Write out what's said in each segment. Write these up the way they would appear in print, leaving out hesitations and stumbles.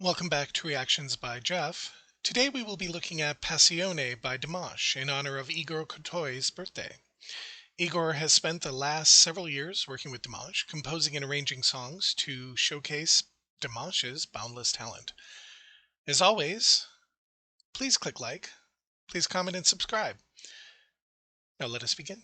Welcome back to Reactions by Jeff. Today we will be looking at Passione by Dimash in honor of Igor Krutoy's birthday. Igor has spent the last several years working with Dimash, composing and arranging songs to showcase Dimash's boundless talent. As always, please click like, please comment and subscribe. Now let us begin.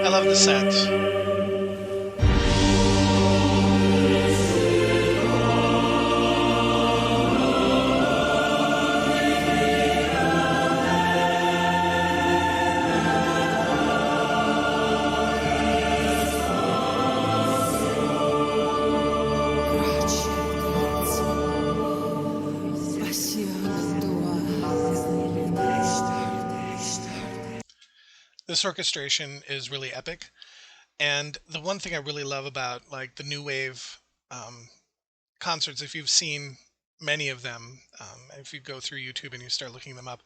I love the set. This orchestration is really epic. And the one thing I really love about like the new wave concerts, if you've seen many of them, if you go through YouTube and you start looking them up,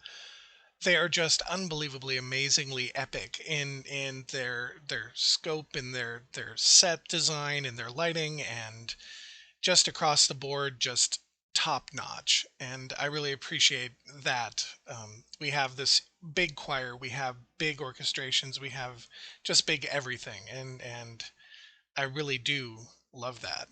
they are just unbelievably, amazingly epic in their scope, in their set design, in their lighting, and just across the board, just top notch. And I really appreciate that. We have this big choir, we have big orchestrations, we have just big everything, and I really do love that.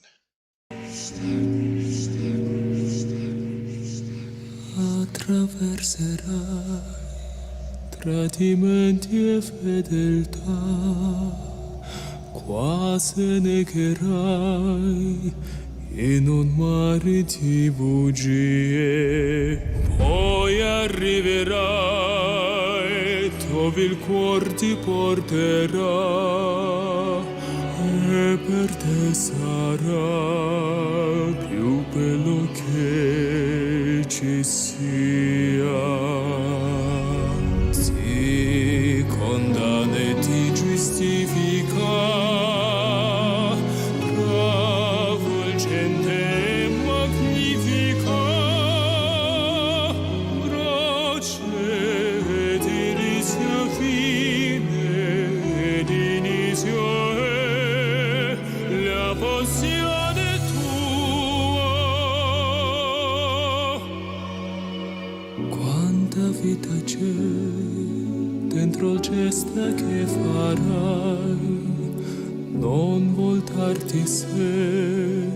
Attraverserai tradimenti e fedeltà, qua se negherai in un mare di bugie, poi arriverai dove il cuor ti porterà e per te sarà più bello che ci sia. Ti condanna e ti giustifica, travolgente e magnifica, croce di inizio fine ed inizio è la passione tua. Quanta vita c'è dentro il gesto che farai, non voltarti se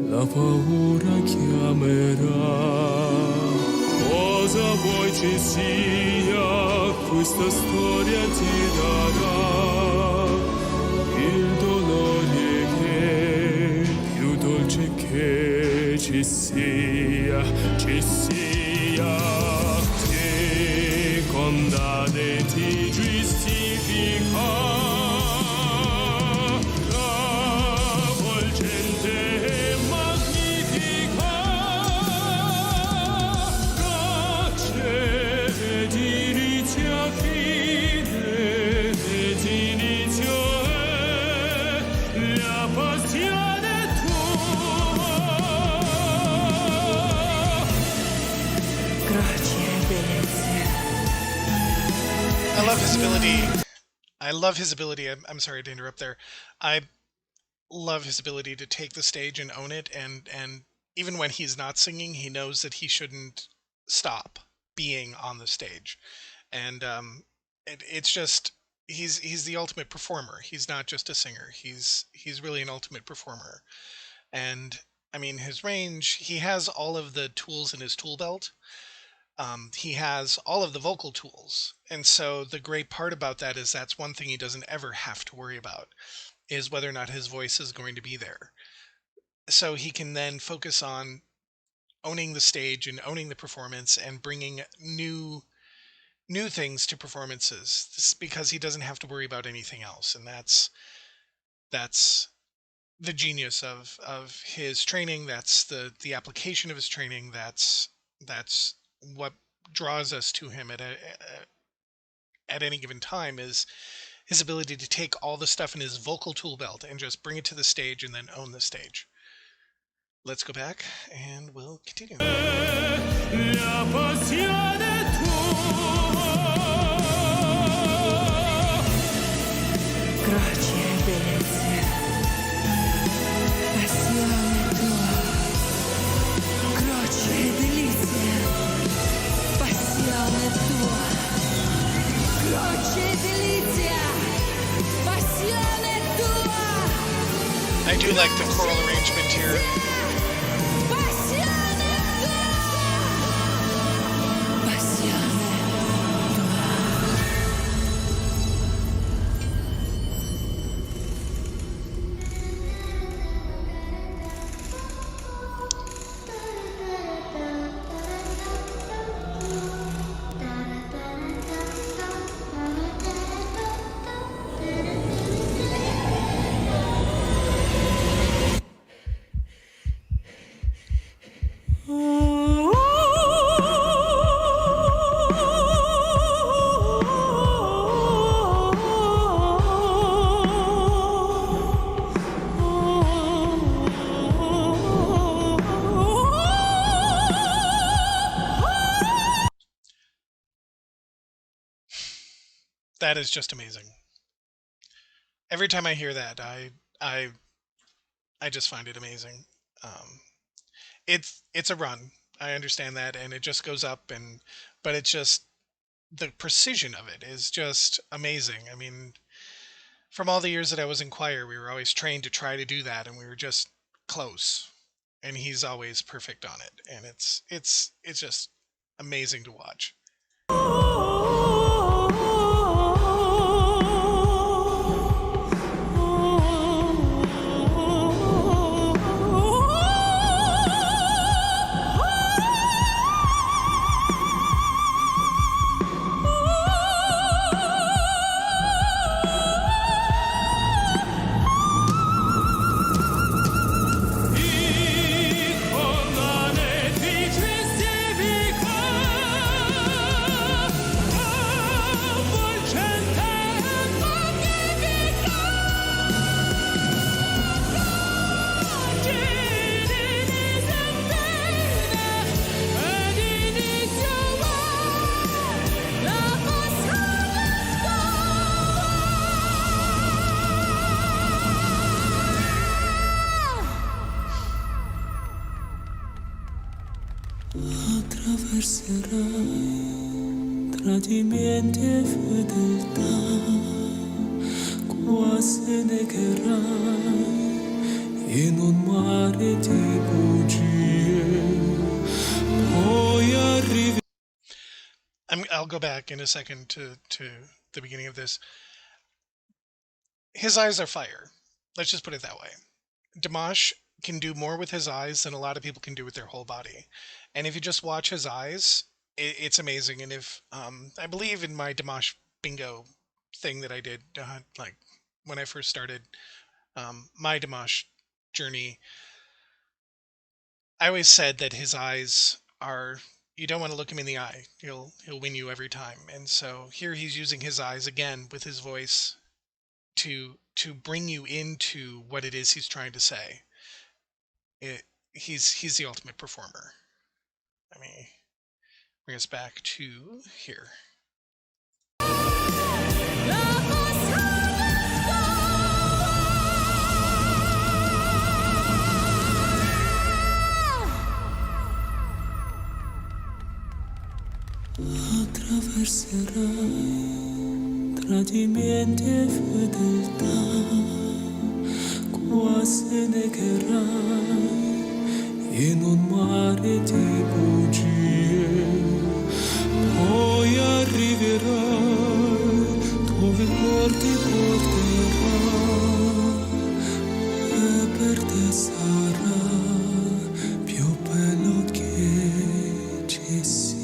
la paura chiamerà. Cosa vuoi ci sia, questa storia ti darà il dolore che più dolce che ci sia, ci sia. Ti condanna e ti giustifica, travolgente e magnifica, croce di inizio a fine ed inizio è la passione tua. I love his ability. I love his ability. I'm sorry to interrupt there. I love his ability to take the stage and own it, and even when he's not singing, he knows that he shouldn't stop being on the stage. And it's just he's the ultimate performer. He's not just a singer. He's really an ultimate performer. And I mean, his range. He has all of the tools in his tool belt. He has all of the vocal tools. And so the great part about that is that's one thing he doesn't ever have to worry about, is whether or not his voice is going to be there. So he can then focus on owning the stage and owning the performance and bringing new things to performances. This, because he doesn't have to worry about anything else, and that's the genius of his training. That's the application of his training. That's what draws us to him at any given time, is his ability to take all the stuff in his vocal tool belt and just bring it to the stage and then own the stage. Let's go back and we'll continue. La passione tua. Croce e bellezza, passione tua. Croce e delizia, passione tua. Croce e delizia, passione tua. I do like the choral arrangement here. Passione tua. Passione tua. That is just amazing. Every time I hear that, I just find it amazing. Um, it's a run. I understand that, and it just goes up, but it's just the precision of it is just amazing. I mean, from all the years that I was in choir, we were always trained to try to do that, and we were just close. And he's always perfect on it, and it's just amazing to watch. Attraverserai tradimenti e fedeltà, quasi negherai in un mare di bugie, poi arrivi. I'll go back in a second to the beginning of this. His eyes are fire. Let's just put it that way. Dimash can do more with his eyes than a lot of people can do with their whole body. And if you just watch his eyes, it's amazing. And if I believe in my Dimash bingo thing that I did, like when I first started my Dimash journey, I always said that his eyes are, you don't want to look him in the eye. He'll win you every time. And so here he's using his eyes again with his voice to bring you into what it is he's trying to say. He's the ultimate performer. Let me bring us back to here. Attraverserai tradimenti e fedeltà, quasi negherai in un mare di bugie, poi arriverai dove il cuore ti porterà, e per te sarà più bello che ci sia.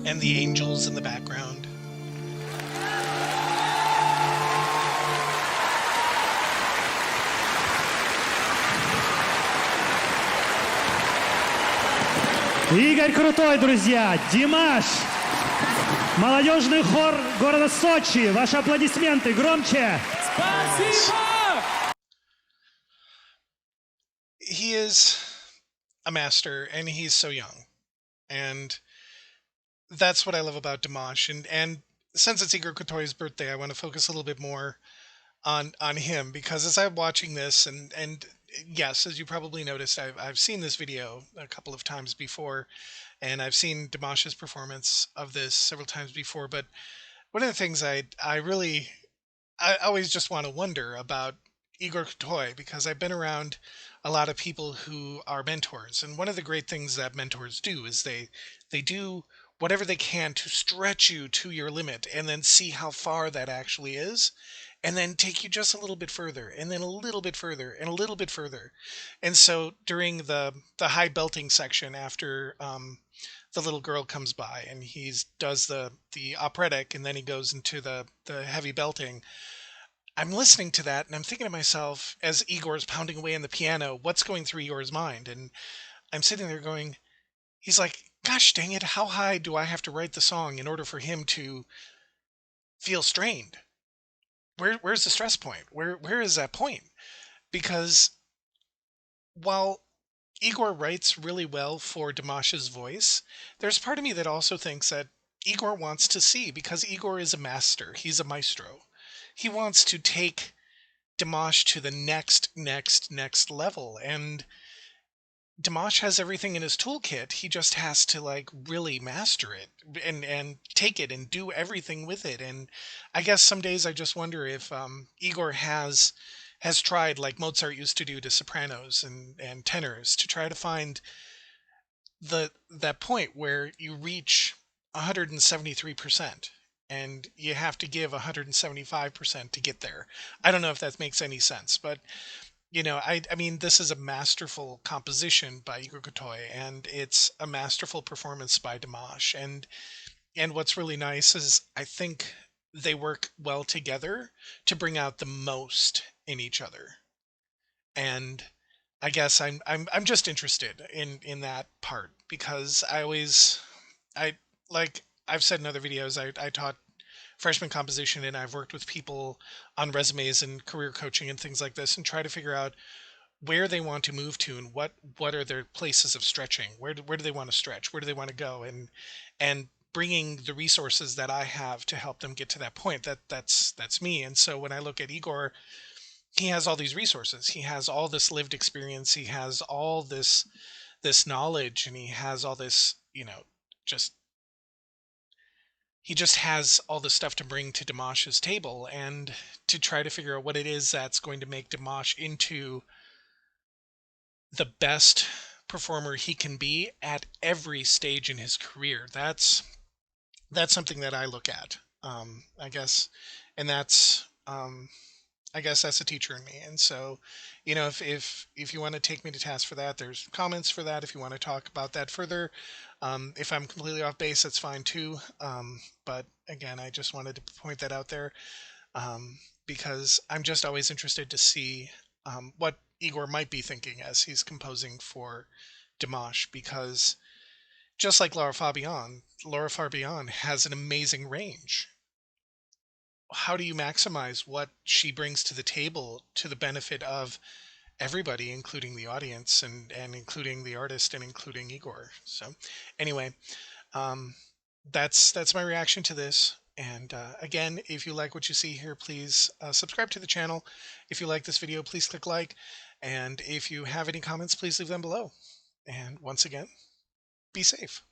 And the angels in the background. Игорь Крутой, друзья! Димаш! Молодежный хор города Сочи! Ваши аплодисменты громче! He is a master, and he's so young, and that's what I love about Dimash. And since it's Igor Krutoy's birthday, I want to focus a little bit more on him, because as I'm watching this, and yes, as you probably noticed, I've seen this video a couple of times before, and I've seen Dimash's performance of this several times before. But one of the things I always just want to wonder about Igor Krutoy, because I've been around a lot of people who are mentors, and one of the great things that mentors do is they do whatever they can to stretch you to your limit, and then see how far that actually is, and then take you just a little bit further, and then a little bit further, and a little bit further. And so during the high belting section, after the little girl comes by and he's does the operatic, and then he goes into the heavy belting, I'm listening to that and I'm thinking to myself, as Igor's pounding away on the piano, what's going through Igor's mind? And I'm sitting there going, he's like, gosh dang it, how high do I have to write the song in order for him to feel strained? Where's the stress point? Where is that point? Because while Igor writes really well for Dimash's voice, there's part of me that also thinks that Igor wants to see, because Igor is a master, he's a maestro. He wants to take Dimash to the next level, and Dimash has everything in his toolkit. He just has to like really master it, and take it and do everything with it. And I guess some days I just wonder if Igor has tried, like Mozart used to do to sopranos and tenors, to try to find that point where you reach 173%, and you have to give 175% to get there. I don't know if that makes any sense, but I mean, this is a masterful composition by Igor Krutoy, and it's a masterful performance by Dimash. And what's really nice is I think they work well together to bring out the most in each other. And I guess I'm just interested in that part, because I like I've said in other videos, I taught freshman composition, and I've worked with people on resumes and career coaching and things like this, and try to figure out where they want to move to, and what are their places of stretching, where do they want to stretch, where do they want to go, and bringing the resources that I have to help them get to that point. That's me. And so when I look at Igor, he has all these resources, he has all this lived experience, he has all this knowledge, and he has all this, just he just has all the stuff to bring to Dimash's table, and to try to figure out what it is that's going to make Dimash into the best performer he can be at every stage in his career. That's something that I look at, I guess, and that's I guess that's a teacher in me. And so, if you want to take me to task for that, there's comments for that. If you want to talk about that further, if I'm completely off base, that's fine too. But again, I just wanted to point that out there, because I'm just always interested to see what Igor might be thinking as he's composing for Dimash, because just like Laura Fabian has an amazing range. How do you maximize what she brings to the table to the benefit of everybody, including the audience, and including the artist, and including Igor? So anyway, that's my reaction to this. And again, if you like what you see here, please subscribe to the channel. If you like this video, please click like. And if you have any comments, please leave them below. And once again, be safe.